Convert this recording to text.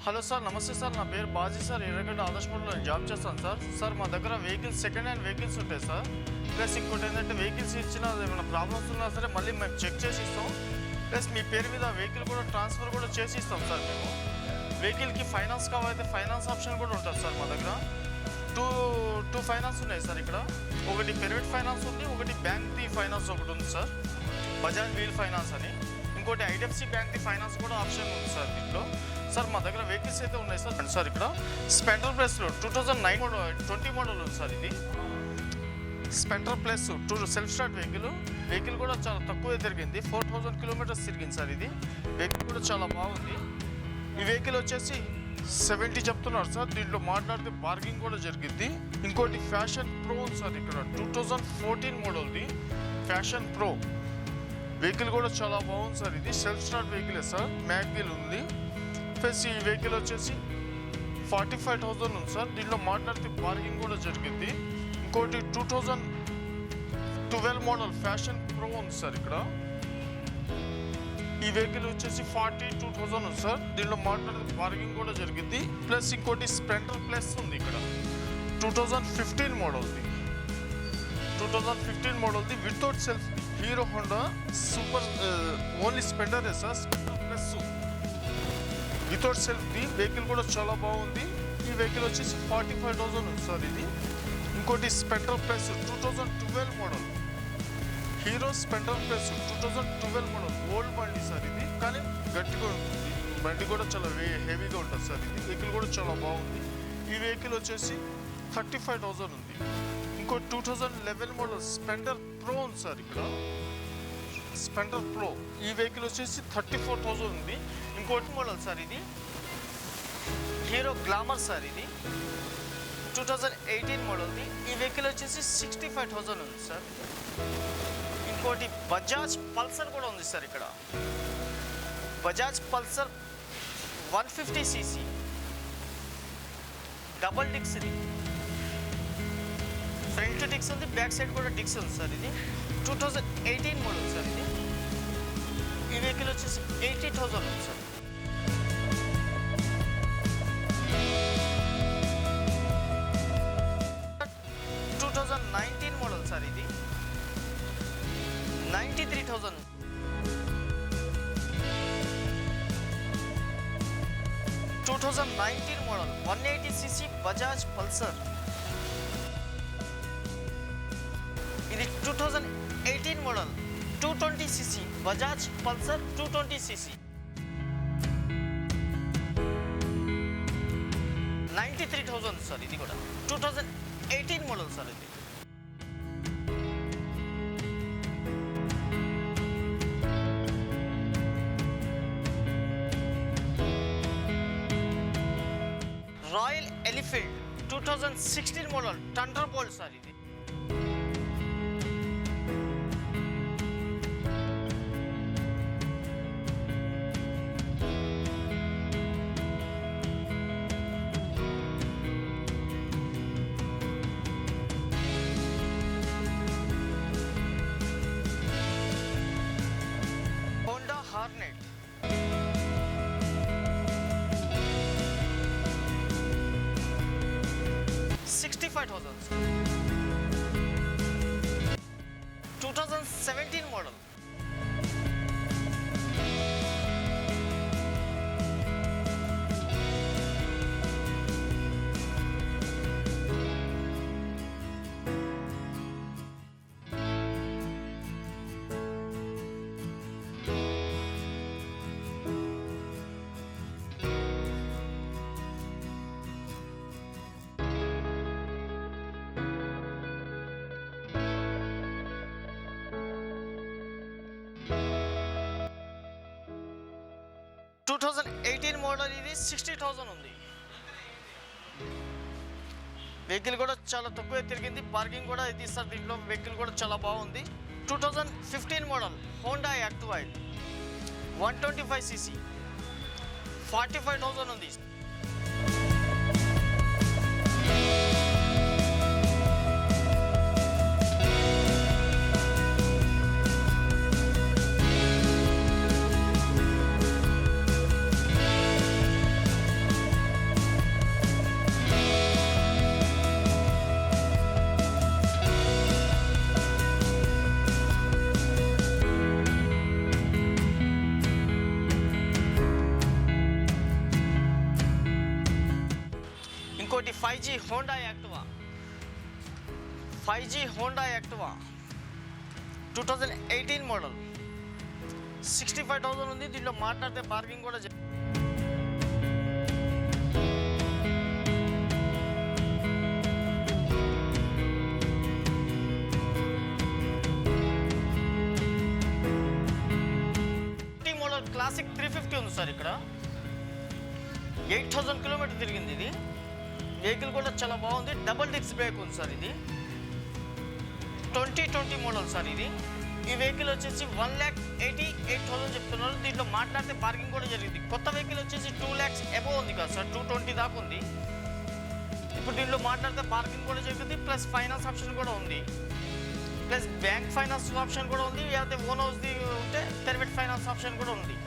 Hello sir, నమస్తే sir. నా పేరు బాజీ సార్. ఎర్రగడ్డ ఆదర్శపూర్లో జాబ్ చేస్తాను సార్. సార్ మా దగ్గర వెహికల్స్ సెకండ్ హ్యాండ్ వెహికల్స్ ఉంటాయి సార్. ప్లస్ ఇంకోటి ఏంటంటే వెహికల్స్ ఇచ్చిన ఏమైనా ప్రాబ్లమ్స్ ఉన్నా సరే మళ్ళీ మేము చెక్ చేసి ఇస్తాం. ప్లస్ మీ పేరు మీద వెహికల్ కూడా ట్రాన్స్ఫర్ కూడా చేసి ఇస్తాం సార్. మేము వెహికల్కి ఫైనాన్స్ కావాలైతే ఫైనాన్స్ ఆప్షన్ కూడా ఉంటుంది సార్. మా దగ్గర టూ ఫైనాన్స్ ఉన్నాయి సార్. ఇక్కడ ఒకటి ప్రైవేట్ ఫైనాన్స్ ఉంది, ఒకటి బ్యాంక్ది ఫైనాన్స్ ఒకటి ఉంది సార్, బజాజ్ వీల్ ఫైనాన్స్ అని. ఇంకోటి ఐడిఎఫ్సి బ్యాంక్ది ఫైనాన్స్ కూడా ఆప్షన్ ఉంది సార్ దీంట్లో. సార్ మా దగ్గర వెహికల్స్ అయితే ఉన్నాయి సార్. సార్ ఇక్కడ స్పెంటర్ ప్లస్లో 2009 20 మోడల్ ఉంది సార్. ఇది స్పెంటర్ ప్లస్ సెల్ఫ్ స్టార్ట్ వెహికల్ కూడా చాలా తక్కువ తిరిగింది, 4000 కిలోమీటర్స్ తిరిగింది సార్. ఇది వెహికల్ కూడా చాలా బాగుంది. ఈ వెహికల్ వచ్చేసి 70 చెప్తున్నారు సార్. దీంట్లో మాట్లాడితే పార్కింగ్ కూడా జరిగింది. ఇంకోటి ఫ్యాషన్ ప్రో ఉంది సార్. ఇక్కడ 2014 మోడల్ది ఫ్యాషన్ ప్రో వెహికల్ కూడా చాలా బాగుంది సార్. ఇది సెల్ఫ్ స్టార్ట్ వెహికలే సార్, మ్యాగ్ వీల్ ఉంది. ప్లస్ ఈ వెహికల్ వచ్చేసి 45,000 ఉంది సార్. దీంట్లో మాట్లాడితే పార్కింగ్ కూడా జరిగింది. ఇంకోటి 2012 మోడల్ ఫ్యాషన్ ప్రో ఉంది సార్. ఇక్కడ ఈ వెహికల్ వచ్చేసి 42,000 ఉంది సార్. దీంట్లో మాట్లాడితే పార్కింగ్ కూడా జరిగింది. ప్లస్ ఇంకోటి స్ప్లెండర్ ప్లస్ ఉంది ఇక్కడ 2015 మోడల్ది without self Hero Honda super only Splendor sir. Splendor plus without సెల్ఫ్ది వెహికల్ కూడా చాలా బాగుంది. ఈ వెహికల్ వచ్చేసి 45,000 ఉంది సార్. ఇది ఇంకోటి Splendor plus 2012 model hero Splendor plus 2012 model old బండి సార్. ఇది కానీ గట్టిగా ఉంటుంది, బండి కూడా చాలా హెవీగా ఉంటుంది సార్. ఇది వెహికల్ కూడా చాలా బాగుంది. ఈ వెహికల్ వచ్చేసి 35,000 ఉంది. ఇంకో 2011 మోడల్ స్ప్లెండర్ ప్రో ఉంది సార్. ఇక్కడ స్ప్లెండర్ ప్రో ఈ వెహికల్ వచ్చేసి 34,000 ఉంది. ఇంకోటి మోడల్ సార్. ఇది హీరో గ్లామర్ సార్. ఇది 2018 మోడల్ది. ఈ వెహికల్ వచ్చేసి 65,000 ఉంది సార్. ఇంకోటి బజాజ్ పల్సర్ కూడా ఉంది సార్. ఇక్కడ బజాజ్ పల్సర్ 150cc డబల్ డిక్స్. ఇది ఫ్రంట్ డిక్స్ ఉంది, బ్యాక్ సైడ్ కూడా డిక్స్ ఉంది సార్. ఇది 2018 మోడల్ సార్. ఇది ఈ వెహికల్ వచ్చేసి 80,000 ఉంది సార్. Model sir. ఇది 93,000. 2019 మోడల్ 180cc బజాజ్ పల్సర్. ఇది 2018 model 220cc Bajaj Pulsar 220cc 93,000 sir. ఇది కూడా 2018 మోడల్ సార్. ఇది Royal Elephant 2016 model Thunderbolt sir. ఇది Honda Hornet 65,000. 2017 model. To 2018 model. ఇది 60,000 ఉంది. వెహికల్ కూడా చాలా తక్కువ తిరిగింది, పార్కింగ్ కూడా ఇది సార్. దీంట్లో వెహికల్ కూడా చాలా బాగుంది. 2015 మోడల్ హోండా యాక్టివా 125cc 45,000 ఉంది. ఇంకోటి 5G హోండా యాక్టివా 2018 మోడల్ 65,000 ఉంది. దీంట్లో మాట్లాడితే పార్కింగ్ కూడా మోడల్ క్లాసిక్ 350 ఉంది సార్. ఇక్కడ 8,000 కిలోమీటర్ తిరిగింది. ఇది వెహికల్ కూడా చాలా బాగుంది. డబుల్ డిస్క్ బ్రేక్ ఉంది సార్. ఇది 2020 మోడల్ సార్. ఇది ఈ వెహికల్ వచ్చేసి 1,88,000 చెప్తున్నారు. దీంట్లో మాట్లాడితే పార్కింగ్ కూడా జరిగింది. కొత్త వెహికల్ వచ్చేసి 2 lakhs అబోవ్ ఉంది కదా సార్, 220 దాకా ఉంది. ఇప్పుడు దీంట్లో మాట్లాడితే పార్కింగ్ కూడా జరిగింది, ప్లస్ ఫైనాన్స్ ఆప్షన్ కూడా ఉంది, ప్లస్ బ్యాంక్ ఫైనాన్స్ ఆప్షన్ కూడా ఉంది. లేకపోతే ఓన్ హౌస్ది ఉంటే ప్రైవేట్ ఫైనాన్స్ ఆప్షన్ కూడా ఉంది.